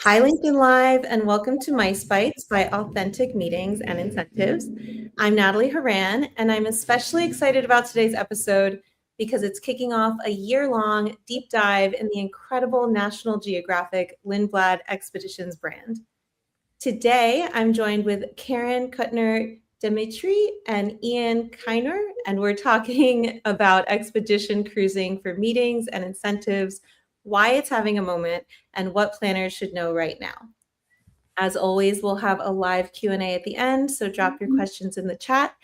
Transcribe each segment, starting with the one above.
Hi, LinkedIn Live, and welcome to Mice Bites by Authentic Meetings and Incentives. I'm Natalie Horan, and I'm especially excited about today's episode because it's kicking off a year-long deep dive in the incredible National Geographic Lindblad Expeditions brand. Today, I'm joined with Karen Kuttner, Dimitry, and Ian Kynor, and we're talking about expedition cruising for meetings and incentives, why it's having a moment, and what planners should know right now. As always, we'll have a live Q&A at the end, so drop your questions in the chat.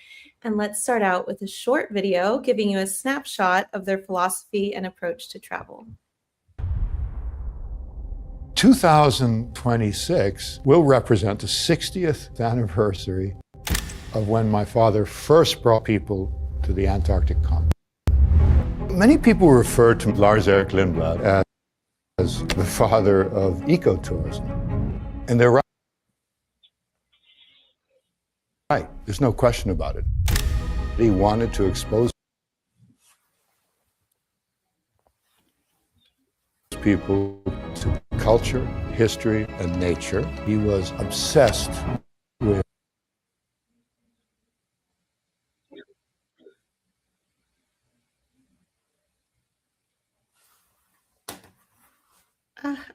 And let's start out with a short video giving you a snapshot of their philosophy and approach to travel. 2026 will represent the 60th anniversary of when my father first brought people to the Antarctic continent. Many people refer to Lars-Erik Lindblad as the father of ecotourism. And they're right. There's no question about it. He wanted to expose people to culture, history, and nature. He was obsessed with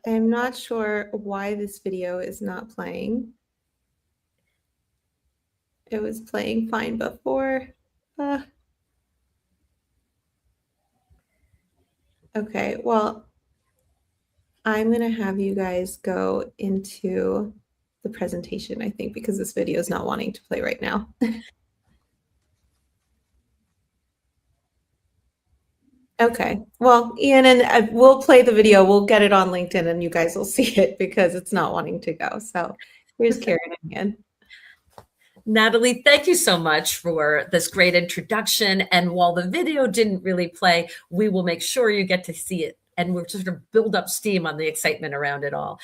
I'm not sure why this video is not playing. It was playing fine before. Okay, well, I'm going to have you guys go into the presentation, I think, because this video is not wanting to play right now. Okay, well, Ian, and we'll play the video. We'll get it on LinkedIn and you guys will see it because it's not wanting to go. So here's Karen again. Natalie, thank you so much for this great introduction. And while the video didn't really play, we will make sure you get to see it. And we're sort of build up steam on the excitement around it all.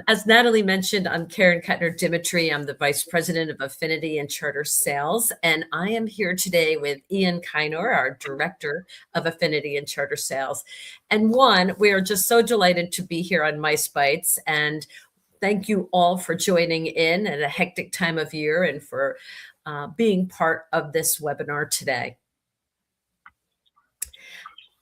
As Natalie mentioned, I'm Karen Kuttner Dimitry. I'm the Vice President of Affinity and Charter Sales. And I am here today with Ian Kynor, our Director of Affinity and Charter Sales. And we are just so delighted to be here on Mice Bites. And thank you all for joining in at a hectic time of year and for being part of this webinar today.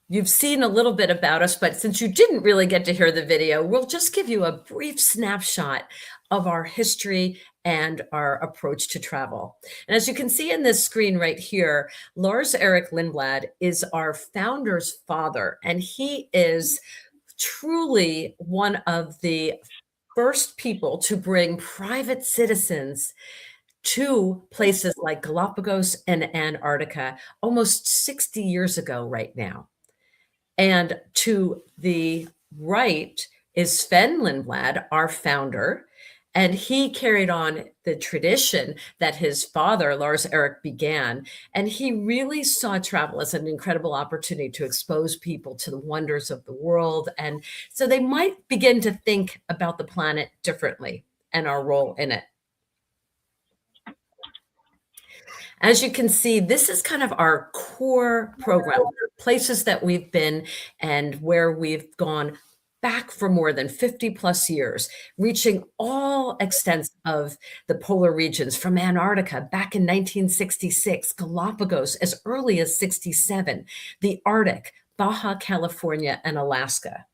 You've seen a little bit about us, but since you didn't really get to hear the video, we'll just give you a brief snapshot of our history and our approach to travel. And as you can see in this screen right here, Lars-Erik Lindblad is our founder's father, and he is truly one of the first people to bring private citizens to places like Galapagos and Antarctica almost 60 years ago right now. And to the right is Sven Lindblad, our founder, and he carried on the tradition that his father, Lars-Erik, began. And he really saw travel as an incredible opportunity to expose people to the wonders of the world. And so they might begin to think about the planet differently and our role in it. As you can see, this is kind of our core program, places that we've been and where we've gone back for more than 50 plus years, reaching all extents of the polar regions from Antarctica back in 1966, Galapagos as early as 67, the Arctic, Baja California, and Alaska.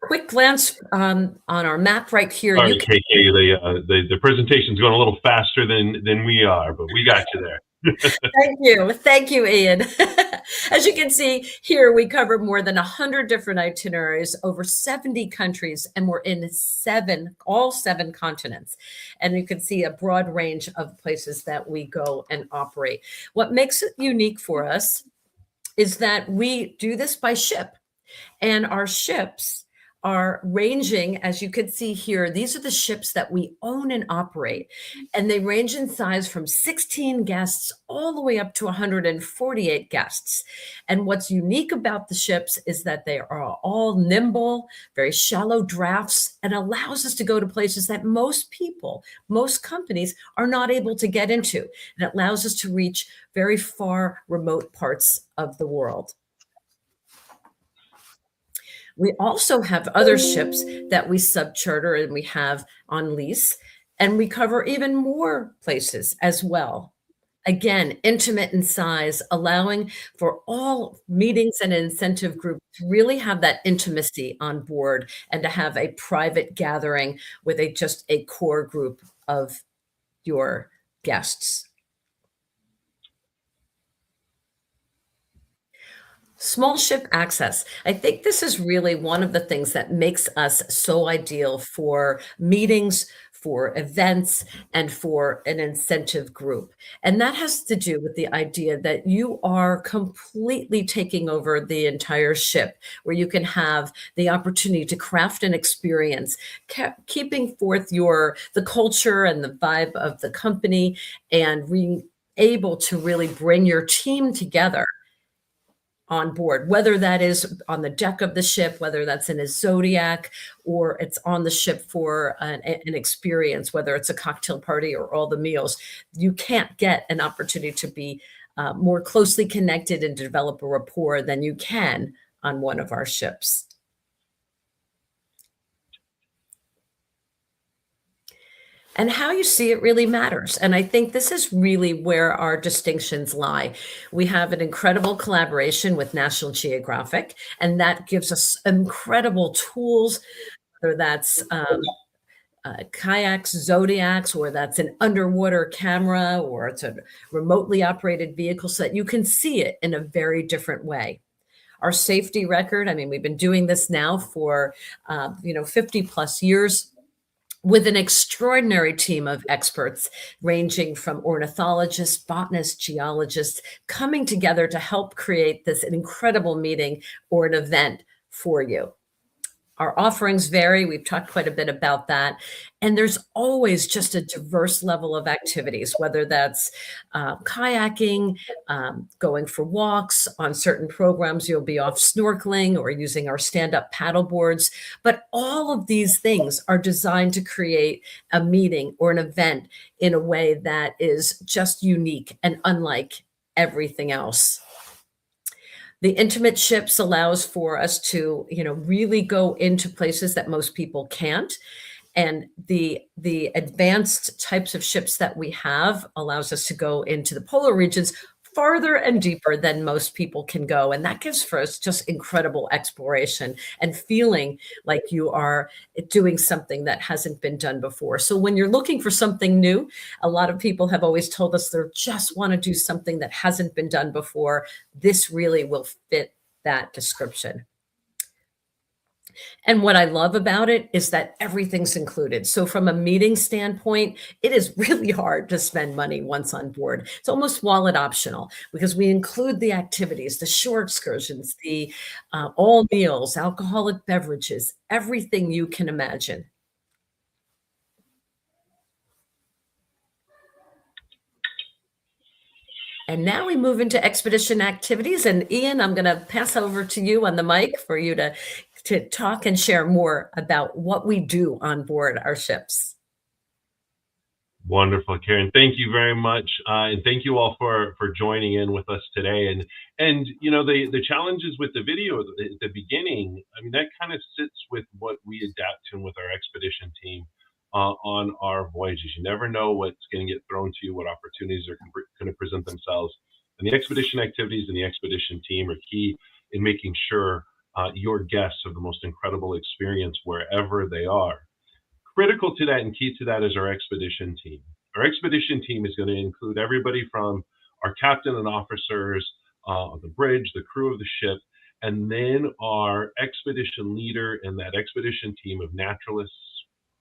Quick glance on our map right here. Sorry, KK, the presentation's going a little faster than we are, but we got you there. Thank you, Ian. As you can see here, we cover more than 100 different itineraries, over 70 countries, and we're in all seven continents. And you can see a broad range of places that we go and operate. What makes it unique for us is that we do this by ship, and our ships are ranging, as you can see here, these are the ships that we own and operate, and they range in size from 16 guests all the way up to 148 guests. And what's unique about the ships is that they are all nimble, very shallow drafts, and allows us to go to places that most people, most companies are not able to get into. And it allows us to reach very far, remote parts of the world. We also have other ships that we subcharter and we have on lease, and we cover even more places as well. Again, intimate in size, allowing for all meetings and incentive groups to really have that intimacy on board and to have a private gathering with just a core group of your guests. Small ship access. I think this is really one of the things that makes us so ideal for meetings, for events, and for an incentive group. And that has to do with the idea that you are completely taking over the entire ship, where you can have the opportunity to craft an experience, keeping forth the culture and the vibe of the company, and being able to really bring your team together on board, whether that is on the deck of the ship, whether that's in a Zodiac, or it's on the ship for an experience, whether it's a cocktail party or all the meals. You can't get an opportunity to be more closely connected and develop a rapport than you can on one of our ships. And how you see it really matters. And I think this is really where our distinctions lie. We have an incredible collaboration with National Geographic, and that gives us incredible tools, whether that's kayaks, Zodiacs, or that's an underwater camera, or it's a remotely operated vehicle, so that you can see it in a very different way. Our safety record, I mean, we've been doing this now for 50 plus years, with an extraordinary team of experts ranging from ornithologists, botanists, geologists, coming together to help create this incredible meeting or an event for you. Our offerings vary. We've talked quite a bit about that. And there's always just a diverse level of activities, whether that's kayaking, going for walks. On certain programs, you'll be off snorkeling or using our stand-up paddle boards. But all of these things are designed to create a meeting or an event in a way that is just unique and unlike everything else. The intimate ships allows for us to, really go into places that most people can't. And the advanced types of ships that we have allows us to go into the polar regions farther and deeper than most people can go. And that gives for us just incredible exploration and feeling like you are doing something that hasn't been done before. So when you're looking for something new, a lot of people have always told us they just want to do something that hasn't been done before. This really will fit that description. And what I love about it is that everything's included. So from a meeting standpoint, it is really hard to spend money once on board. It's almost wallet optional because we include the activities, the shore excursions, the all meals, alcoholic beverages, everything you can imagine. And now we move into expedition activities. And Ian, I'm going to pass over to you on the mic for you to talk and share more about what we do on board our ships. Wonderful, Karen. Thank you very much, and thank you all for joining in with us today. And the challenges with the video at the beginning, I mean, that kind of sits with what we adapt to with our expedition team on our voyages. You never know what's going to get thrown to you, what opportunities are going to present themselves. And the expedition activities and the expedition team are key in making sure your guests have the most incredible experience wherever they are. Critical to that and key to that is our expedition team. Our expedition team is going to include everybody from our captain and officers on the bridge, the crew of the ship, and then our expedition leader and that expedition team of naturalists,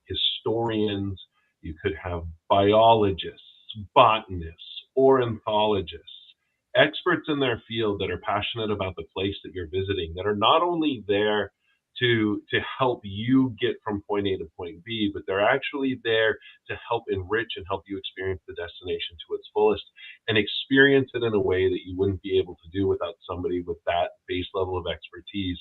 historians. You could have biologists, botanists, ornithologists, experts in their field that are passionate about the place that you're visiting, that are not only there to help you get from point A to point B, but they're actually there to help enrich and help you experience the destination to its fullest and experience it in a way that you wouldn't be able to do without somebody with that base level of expertise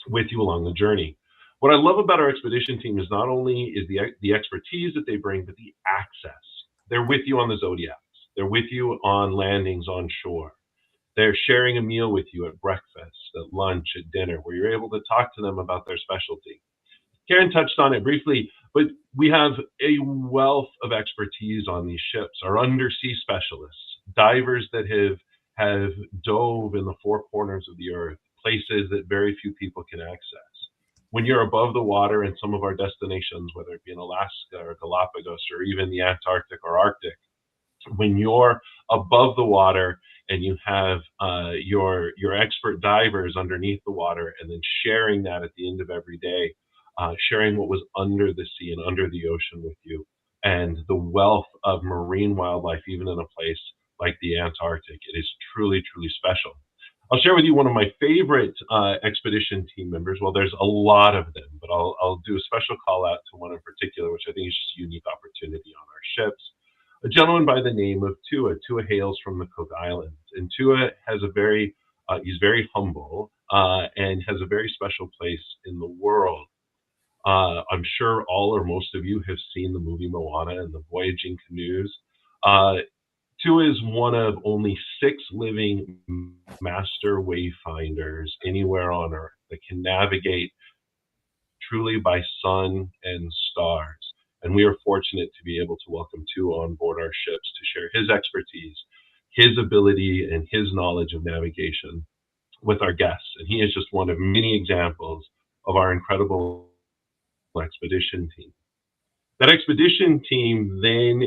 with you along the journey. What I love about our expedition team is not only is the expertise that they bring, but the access. They're with you on the Zodiacs. They're with you on landings on shore. They're sharing a meal with you at breakfast, at lunch, at dinner, where you're able to talk to them about their specialty. Karen touched on it briefly, but we have a wealth of expertise on these ships. Our undersea specialists, divers that have dove in the four corners of the earth, places that very few people can access. When you're above the water in some of our destinations, whether it be in Alaska or Galapagos or even the Antarctic or Arctic, when you're above the water and you have your expert divers underneath the water, and then sharing that at the end of every day, sharing what was under the sea and under the ocean with you, and the wealth of marine wildlife, even in a place like the Antarctic, it is truly, truly special. I'll share with you one of my favorite expedition team members. Well, there's a lot of them, but I'll do a special call out to one in particular, which I think is just a unique opportunity on our ships. A gentleman by the name of Tua. Tua hails from the Cook Islands, and Tua has he's very humble and has a very special place in the world. I'm sure all or most of you have seen the movie Moana and the voyaging canoes. Tua is one of only 6 living master wayfinders anywhere on Earth that can navigate truly by sun and stars. And we are fortunate to be able to welcome Tua on board our ships to share his expertise, his ability, and his knowledge of navigation with our guests. And he is just one of many examples of our incredible expedition team. That expedition team then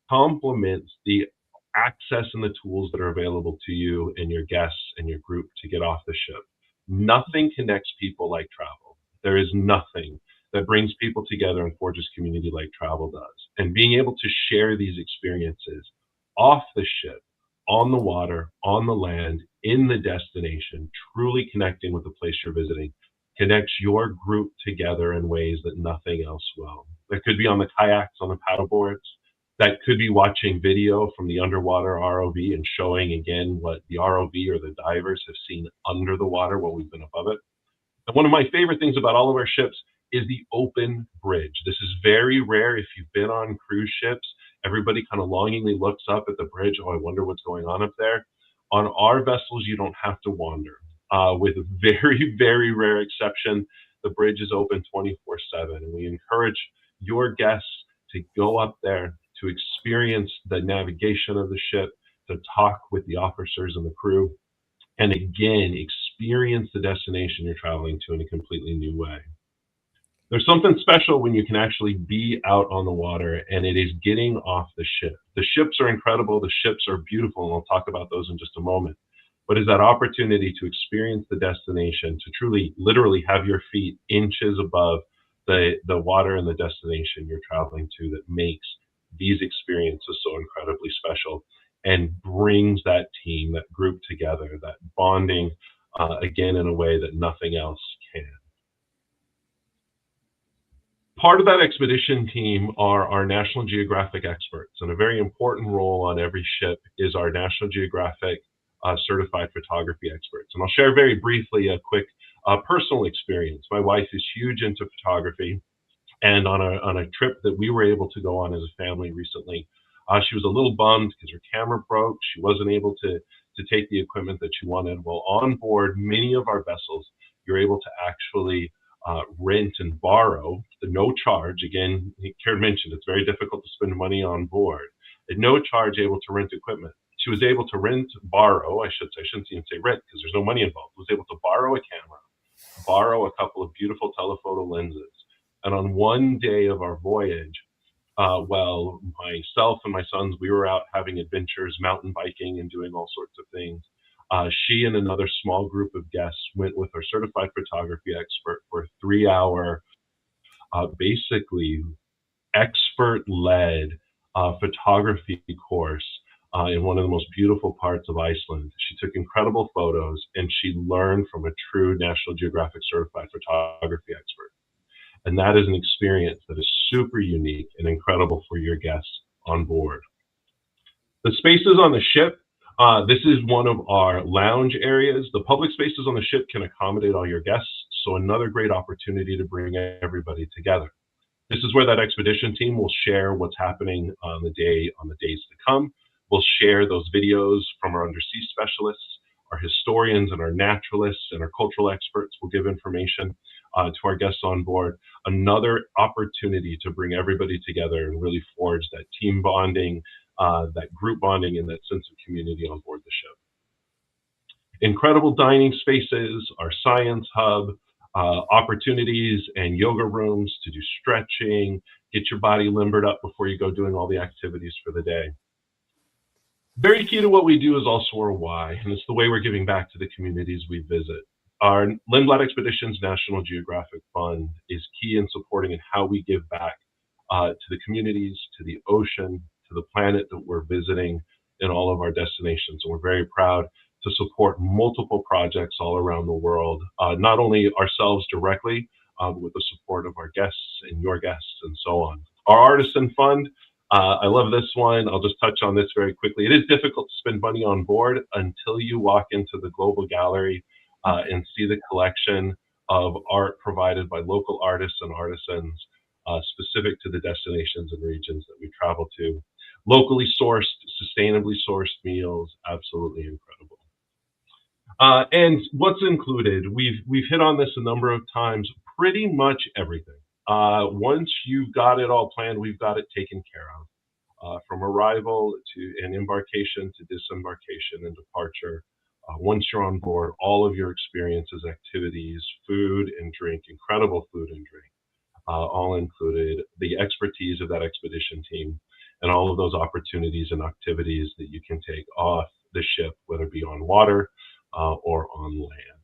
complements the access and the tools that are available to you and your guests and your group to get off the ship. Nothing connects people like travel. There is nothing that brings people together and forges community like travel does. And being able to share these experiences off the ship, on the water, on the land, in the destination, truly connecting with the place you're visiting, connects your group together in ways that nothing else will. That could be on the kayaks, on the paddleboards. That could be watching video from the underwater ROV and showing again what the ROV or the divers have seen under the water while we've been above it. And one of my favorite things about all of our ships is the open bridge. This is very rare. If you've been on cruise ships, everybody kind of longingly looks up at the bridge. Oh, I wonder what's going on up there. On our vessels, you don't have to wander. With a very, very rare exception, the bridge is open 24/7. And we encourage your guests to go up there, to experience the navigation of the ship, to talk with the officers and the crew, and again, experience the destination you're traveling to in a completely new way. There's something special when you can actually be out on the water, and it is getting off the ship. The ships are incredible. The ships are beautiful, and I'll talk about those in just a moment. But it's that opportunity to experience the destination, to truly, literally have your feet inches above the water and the destination you're traveling to, that makes these experiences so incredibly special and brings that team, that group together, that bonding, again, in a way that nothing else can. Part of that expedition team are our National Geographic experts, and a very important role on every ship is our National Geographic certified photography experts. And I'll share very briefly a quick personal experience. My wife is huge into photography, and on a trip that we were able to go on as a family recently, she was a little bummed because her camera broke. She wasn't able to take the equipment that she wanted. Well, on board many of our vessels, you're able to actually rent and borrow at no charge. Again, Karen mentioned it's very difficult to spend money on board. At no charge, able to rent equipment. She was able to borrow, I shouldn't even say rent because there's no money involved, was able to borrow a camera, borrow a couple of beautiful telephoto lenses. And on one day of our voyage, well, myself and my sons, we were out having adventures, mountain biking and doing all sorts of things. She and another small group of guests went with our certified photography expert for a 3-hour, basically expert-led photography course in one of the most beautiful parts of Iceland. She took incredible photos, and she learned from a true National Geographic certified photography expert. And that is an experience that is super unique and incredible for your guests on board. The spaces on the ship, this is one of our lounge areas. The public spaces on the ship can accommodate all your guests, so another great opportunity to bring everybody together. This is where that expedition team will share what's happening on the days to come. We'll share those videos from our undersea specialists. Our historians and our naturalists and our cultural experts will give information to our guests on board. Another opportunity to bring everybody together and really forge that team bonding, that group bonding, and that sense of community on board the ship. Incredible dining spaces, our science hub, opportunities and yoga rooms to do stretching, get your body limbered up before you go doing all the activities for the day. Very key to what we do is also our why, and it's the way we're giving back to the communities we visit. Our Lindblad Expeditions National Geographic Fund is key in supporting and how we give back to the communities, to the ocean, to the planet that we're visiting in all of our destinations. And we're very proud to support multiple projects all around the world, not only ourselves directly, but with the support of our guests and your guests and so on. Our Artisan Fund, I love this one. I'll just touch on this very quickly. It is difficult to spend money on board until you walk into the Global Gallery and see the collection of art provided by local artists and artisans specific to the destinations and regions that we travel to. Locally sourced, sustainably sourced meals, absolutely incredible. And what's included? We've hit on this a number of times, pretty much everything. Once you've got it all planned, we've got it taken care of. From arrival to an embarkation to disembarkation and departure. Once you're on board, all of your experiences, activities, food and drink, incredible food and drink, all included, the expertise of that expedition team, and all of those opportunities and activities that you can take off the ship, whether it be on water or on land.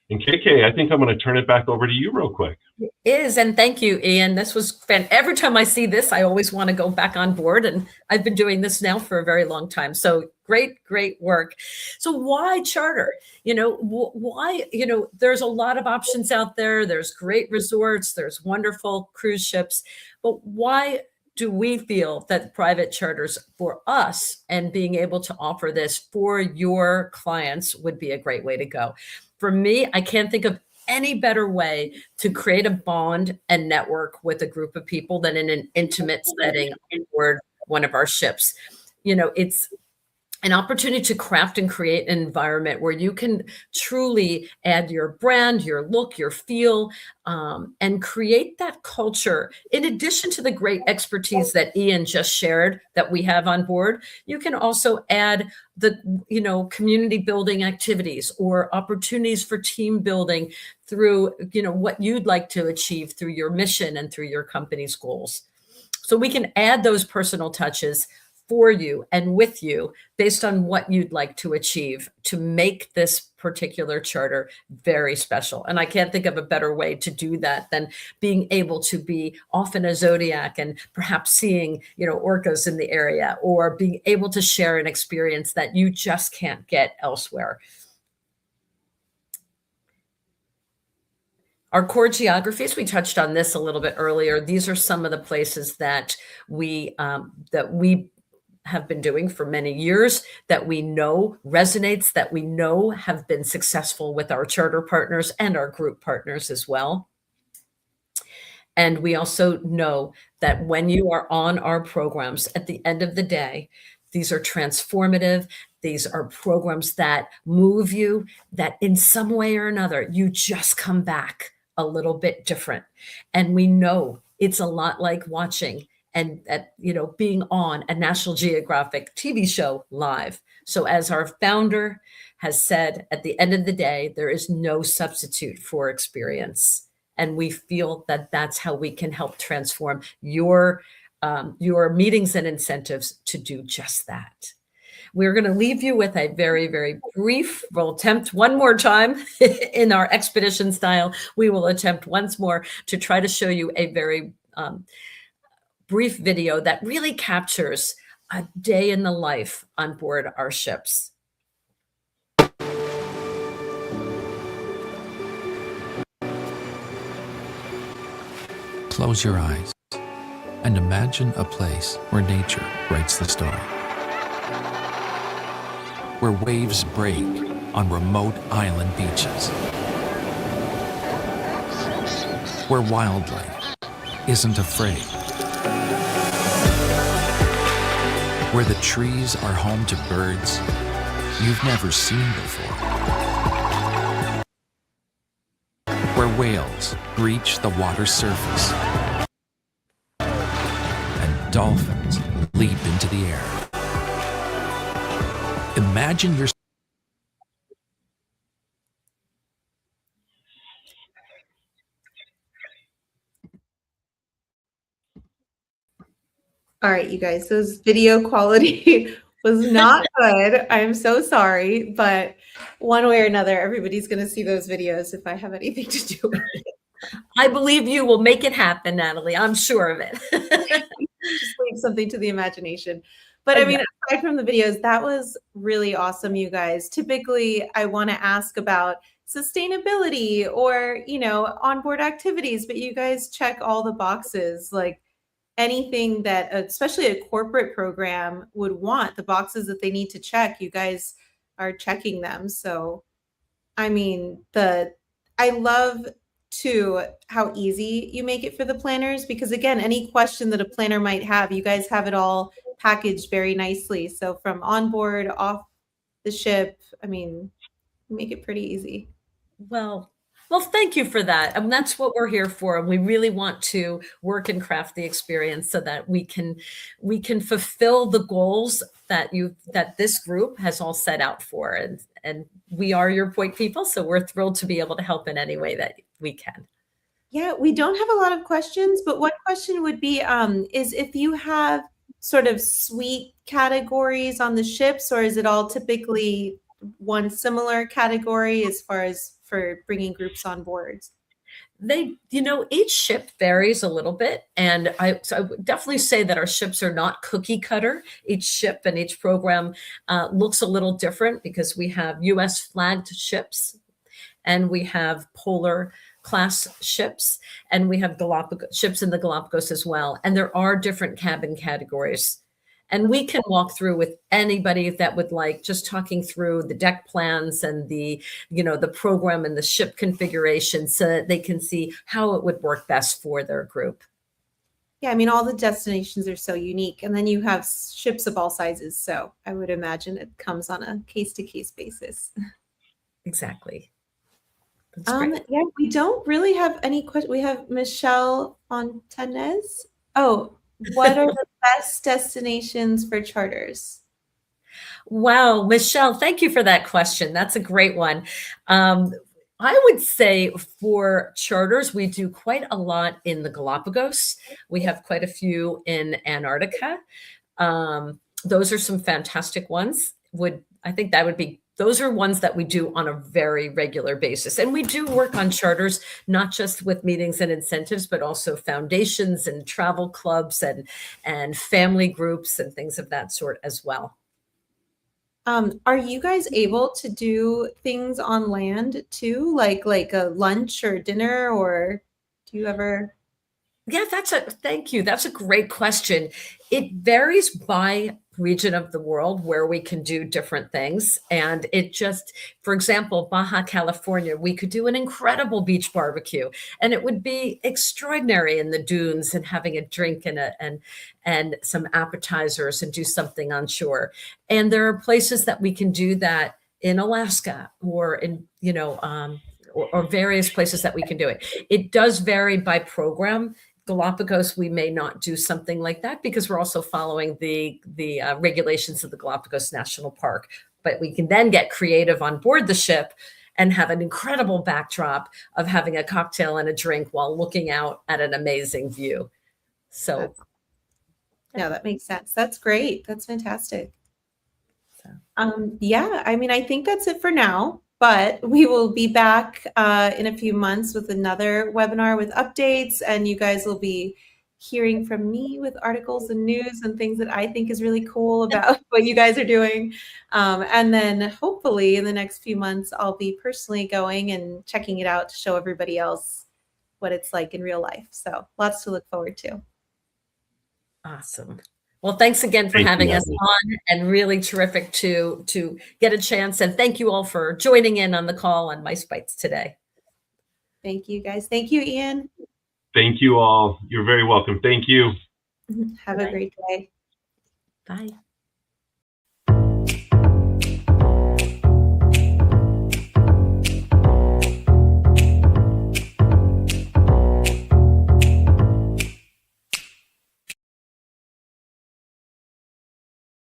And KK, I think I'm going to turn it back over to you real quick. It is, and thank you, Ian. This was fun. Every time I see this, I always want to go back on board, and I've been doing this now for a very long time. So great work. So why charter? Why, there's a lot of options out there. There's great resorts, there's wonderful cruise ships, but why do we feel that private charters for us and being able to offer this for your clients would be a great way to go? For me, I can't think of any better way to create a bond and network with a group of people than in an intimate setting on board one of our ships. It's an opportunity to craft and create an environment where you can truly add your brand, your look, your feel, and create that culture. In addition to the great expertise that Ian just shared that we have on board, you can also add the, community building activities or opportunities for team building through, what you'd like to achieve through your mission and through your company's goals. So we can add those personal touches for you and with you based on what you'd like to achieve to make this particular charter very special. And I can't think of a better way to do that than being able to be off in a zodiac and perhaps seeing, orcas in the area, or being able to share an experience that you just can't get elsewhere. Our core geographies, we touched on this a little bit earlier. These are some of the places that we have been doing for many years, that we know resonates, that we know have been successful with our charter partners and our group partners as well. And we also know that when you are on our programs, at the end of the day, these are transformative. These are programs that move you, that in some way or another, you just come back a little bit different. And we know it's a lot like watching and being on a National Geographic TV show live. So as our founder has said, at the end of the day, there is no substitute for experience. And we feel that that's how we can help transform your meetings and incentives to do just that. We're going to leave you with a very, very brief, we'll attempt one more time in our expedition style. We will attempt once more to try to show you a very brief video that really captures a day in the life on board our ships. Close your eyes and imagine a place where nature writes the story. Where waves break on remote island beaches. Where wildlife isn't afraid. Where the trees are home to birds you've never seen before. Where whales reach the water's surface and dolphins leap into the air. Imagine yourself. All right, you guys, those video quality was not good. I'm so sorry, but one way or another, everybody's going to see those videos if I have anything to do with it. I believe you will make it happen, Natalie. I'm sure of it. Just leave something to the imagination. But I mean, aside from the videos, that was really awesome, you guys. Typically, I want to ask about sustainability or, you know, onboard activities, but you guys check all the boxes, like anything that, especially a corporate program would want, the boxes that they need to check, you guys are checking them. So, I mean, I love too how easy you make it for the planners, because again, any question that a planner might have, you guys have it all packaged very nicely. So from onboard, off the ship, I mean, you make it pretty easy. Well, thank you for that. And that's what we're here for. And we really want to work and craft the experience so that we can fulfill the goals that this group has all set out for. And we are your point people. So we're thrilled to be able to help in any way that we can. Yeah, we don't have a lot of questions, but one question would be is if you have sort of suite categories on the ships, or is it all typically one similar category as far as for bringing groups on board? Each ship varies a little bit. And so I would definitely say that our ships are not cookie cutter. Each ship and each program looks a little different because we have US flagged ships and we have polar class ships and we have Galapagos ships in the Galapagos as well. And there are different cabin categories. And we can walk through with anybody that would like, just talking through the deck plans and the program and the ship configuration so that they can see how it would work best for their group. Yeah, I mean, all the destinations are so unique. And then you have ships of all sizes. So I would imagine it comes on a case-to-case basis. Exactly. That's great. Yeah, we don't really have any questions. We have Michelle Fontanez. Oh, what are the best destinations for charters? Wow, Michelle, thank you for that question. That's a great one. I would say for charters, we do quite a lot in the Galapagos. We have quite a few in Antarctica. Those are some fantastic ones. Those are ones that we do on a very regular basis. And we do work on charters, not just with meetings and incentives, but also foundations and travel clubs and family groups and things of that sort as well. Are you guys able to do things on land too, like a lunch or dinner, or do you ever? Yeah, thank you. That's a great question. It varies by region of the world where we can do different things. And for example, Baja California, we could do an incredible beach barbecue and it would be extraordinary in the dunes and having a drink and some appetizers and do something on shore. And there are places that we can do that in Alaska or in, or various places that we can do it. It does vary by program. Galapagos, we may not do something like that because we're also following the regulations of the Galapagos National Park. But we can then get creative on board the ship and have an incredible backdrop of having a cocktail and a drink while looking out at an amazing view. So, yeah, that makes sense. That's great. That's fantastic. Yeah, I mean, I think that's it for now. But we will be back in a few months with another webinar with updates, and you guys will be hearing from me with articles and news and things that I think is really cool about what you guys are doing. And then hopefully in the next few months, I'll be personally going and checking it out to show everybody else what it's like in real life. So lots to look forward to. Awesome. Well, thanks again for having us on, and really terrific to get a chance. And thank you all for joining in on the call on Mice Bites today. Thank you, guys. Thank you, Ian. Thank you all. You're very welcome. Thank you. Have a great day. Bye.